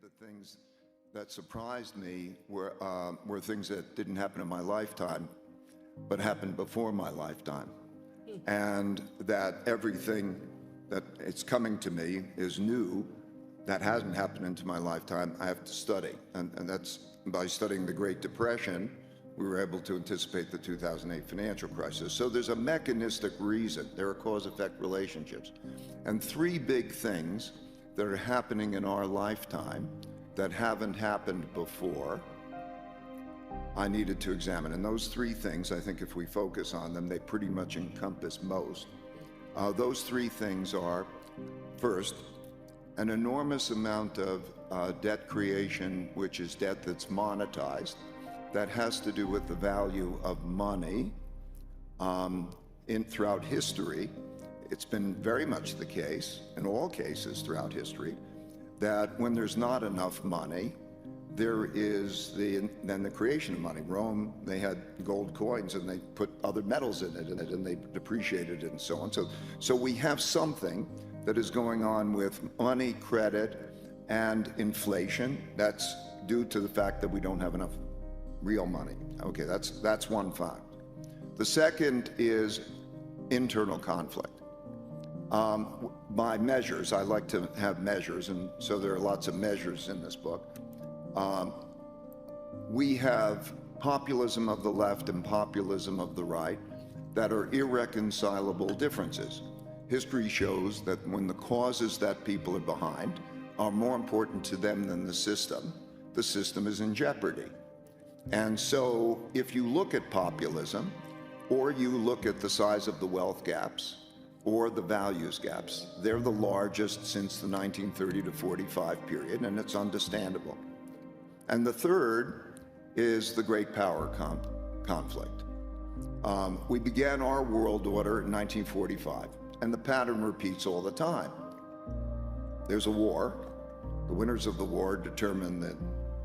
the things that surprised me were things that didn't happen in my lifetime, but happened before my lifetime. And that everything that it's coming to me is new, that hasn't happened into my lifetime, I have to study. And that's by studying the Great Depression, we were able to anticipate the 2008 financial crisis. So there's a mechanistic reason. There are cause-effect relationships. And three big things that are happening in our lifetime that haven't happened before, I needed to examine. And those three things, I think if we focus on them, they pretty much encompass most. Those three things are, first, an enormous amount of debt creation, which is debt that's monetized, that has to do with the value of money throughout history. It's been very much the case, in all cases throughout history, that when there's not enough money, there is then the creation of money. Rome, they had gold coins and they put other metals in it and they depreciated it and so on. So we have something that is going on with money, credit, and inflation. That's due to the fact that we don't have enough real money. Okay, that's one fact. The second is internal conflict. By measures, I like to have measures, and so there are lots of measures in this book. We have populism of the left and populism of the right that are irreconcilable differences. History shows that when the causes that people are behind are more important to them than the system is in jeopardy. And so if you look at populism, or you look at the size of the wealth gaps, or the values gaps, they're the largest since the 1930 to 45 period, and it's understandable. And the third is the great power conflict. We began our world order in 1945, and the pattern repeats all the time. There's a war. The winners of the war determine the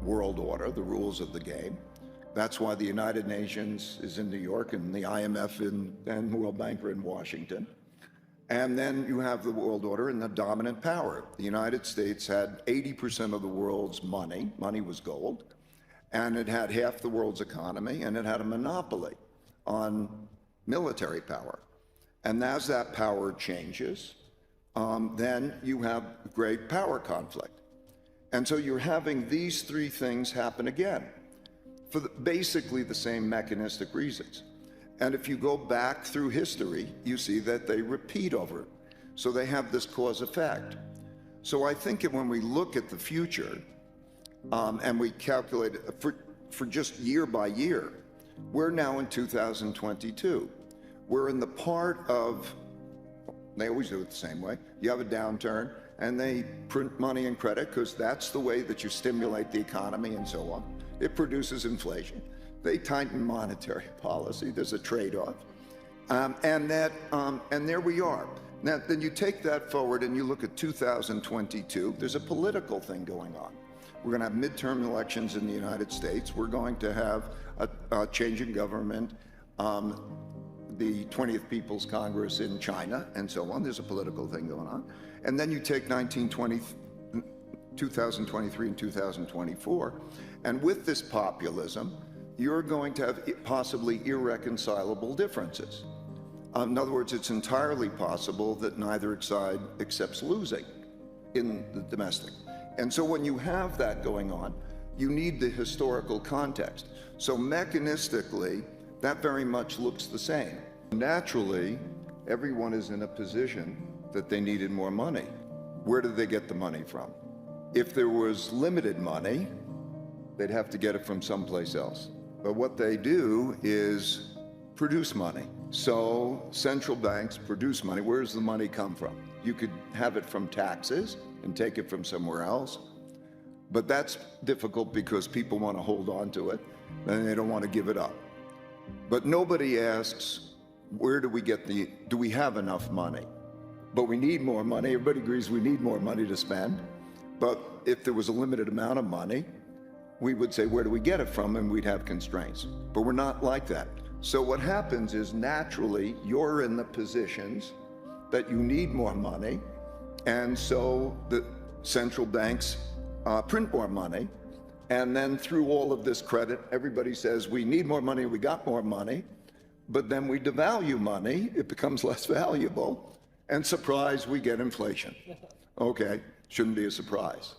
world order, the rules of the game. That's why the United Nations is in New York and the IMF and the World Bank are in Washington. And then you have the world order and the dominant power. The United States had 80% of the world's money. Money was gold. And it had half the world's economy, and it had a monopoly on military power. And as that power changes, then you have great power conflict. And so you're having these three things happen again for basically the same mechanistic reasons. And if you go back through history, you see that they repeat over. So they have this cause effect. So I think that when we look at the future and we calculate it for just year by year, we're now in 2022. We're in the part of, they always do it the same way. You have a downturn and they print money and credit because that's the way that you stimulate the economy and so on. It produces inflation. They tighten monetary policy. There's a trade-off, and there we are. Now, then you take that forward and you look at 2022. There's a political thing going on. We're going to have midterm elections in the United States. We're going to have a change in government, the 20th People's Congress in China, and so on. There's a political thing going on. And then you take 2023 and 2024, and with this populism, you're going to have possibly irreconcilable differences. In other words, it's entirely possible that neither side accepts losing in the domestic. And so when you have that going on, you need the historical context. So mechanistically, that very much looks the same. Naturally, everyone is in a position that they needed more money. Where did they get the money from? If there was limited money, they'd have to get it from someplace else. But what they do is produce money. So central banks produce money. Where does the money come from? You could have it from taxes and take it from somewhere else. But that's difficult because people want to hold on to it and they don't want to give it up. But nobody asks, where do we have enough money? But we need more money. Everybody agrees we need more money to spend. But if there was a limited amount of money, we would say, where do we get it from? And we'd have constraints. But we're not like that. So what happens is naturally you're in the positions that you need more money. And so the central banks print more money. And then through all of this credit, everybody says we need more money, we got more money, but then we devalue money, it becomes less valuable, and surprise, we get inflation. Okay, shouldn't be a surprise.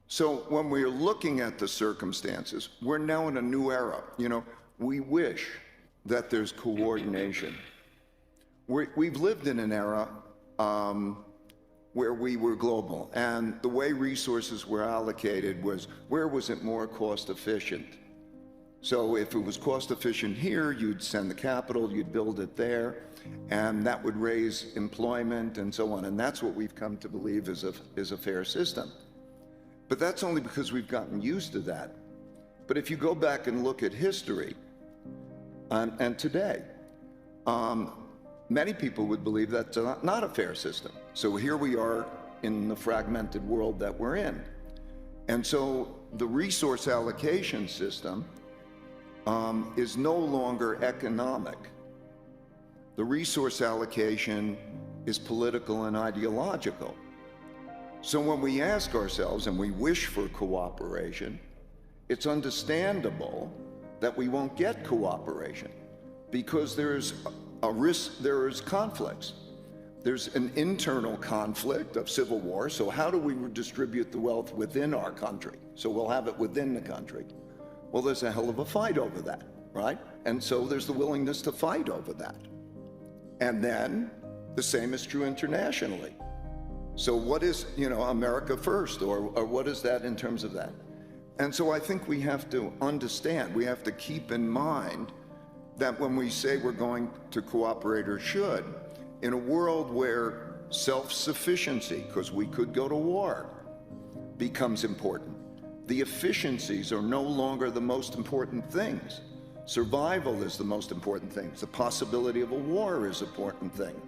So when we're looking at the circumstances, we're now in a new era. You know, we wish that there's coordination. We've lived in an era where we were global, and the way resources were allocated was, where was it more cost efficient? So if it was cost efficient here, you'd send the capital, you'd build it there, and that would raise employment and so on. And that's what we've come to believe is a fair system. But that's only because we've gotten used to that. But if you go back and look at history and today, many people would believe that's not a fair system. So here we are in the fragmented world that we're in. And so the resource allocation system is no longer economic. The resource allocation is political and ideological. So when we ask ourselves and we wish for cooperation, it's understandable that we won't get cooperation because there's a risk, there's conflicts. There's an internal conflict of civil war. So how do we redistribute the wealth within our country? So we'll have it within the country. Well, there's a hell of a fight over that, right? And so there's the willingness to fight over that. And then the same is true internationally. So what is, America first, or what is that in terms of that? And so I think we have to understand, we have to keep in mind that when we say we're going to cooperate or should, in a world where self-sufficiency, because we could go to war, becomes important, the efficiencies are no longer the most important things. Survival is the most important thing. The possibility of a war is an important thing.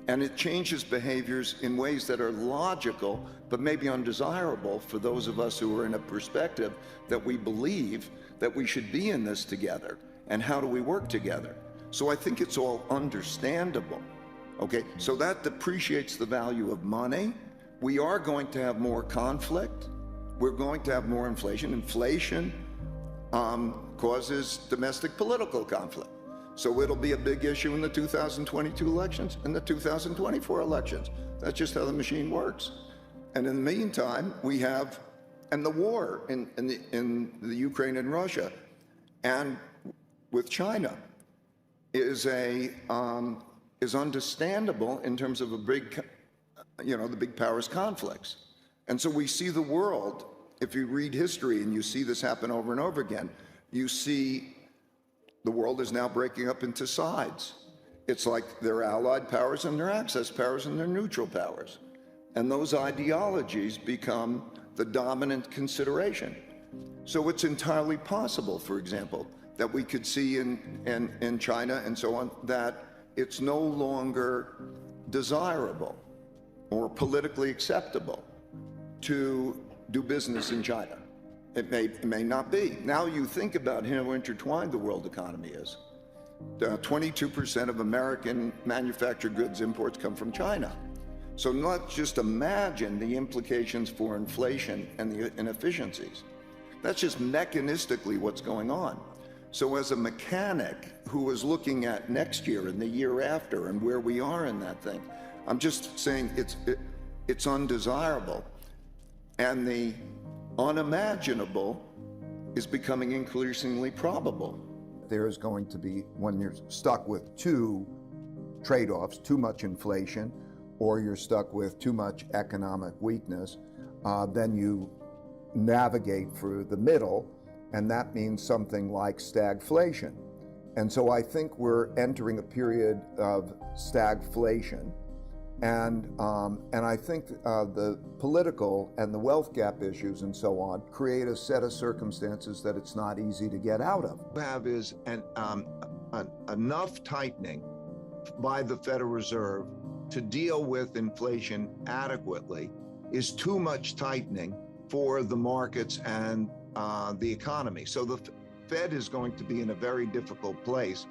And it changes behaviors in ways that are logical, but maybe undesirable for those of us who are in a perspective that we believe that we should be in this together. And how do we work together? So I think it's all understandable. Okay, so that depreciates the value of money. We are going to have more conflict. We're going to have more inflation. Inflation causes domestic political conflict. So it'll be a big issue in the 2022 elections and the 2024 elections. That's just how the machine works. And in the meantime, we have, and the war in the Ukraine and Russia, and with China is understandable in terms of a big, the big powers conflicts. And so we see the world, if you read history and you see this happen over and over again, you see the world is now breaking up into sides. It's like there are allied powers and there are axis powers and there are neutral powers. And those ideologies become the dominant consideration. So it's entirely possible, for example, that we could see in China and so on, that it's no longer desirable or politically acceptable to do business in China. It may not be. Now you think about how intertwined the world economy is. 22% of American manufactured goods imports come from China. So not just imagine the implications for inflation and the inefficiencies. That's just mechanistically what's going on. So as a mechanic who is looking at next year and the year after and where we are in that thing, I'm just saying it's undesirable. And the unimaginable is becoming increasingly probable. There's going to be, when you're stuck with two trade-offs, too much inflation, or you're stuck with too much economic weakness, then you navigate through the middle, and that means something like stagflation. And so I think we're entering a period of stagflation. And I think the political and the wealth gap issues and so on create a set of circumstances that it's not easy to get out of. What we have is enough tightening by the Federal Reserve to deal with inflation adequately is too much tightening for the markets and the economy. So the Fed is going to be in a very difficult place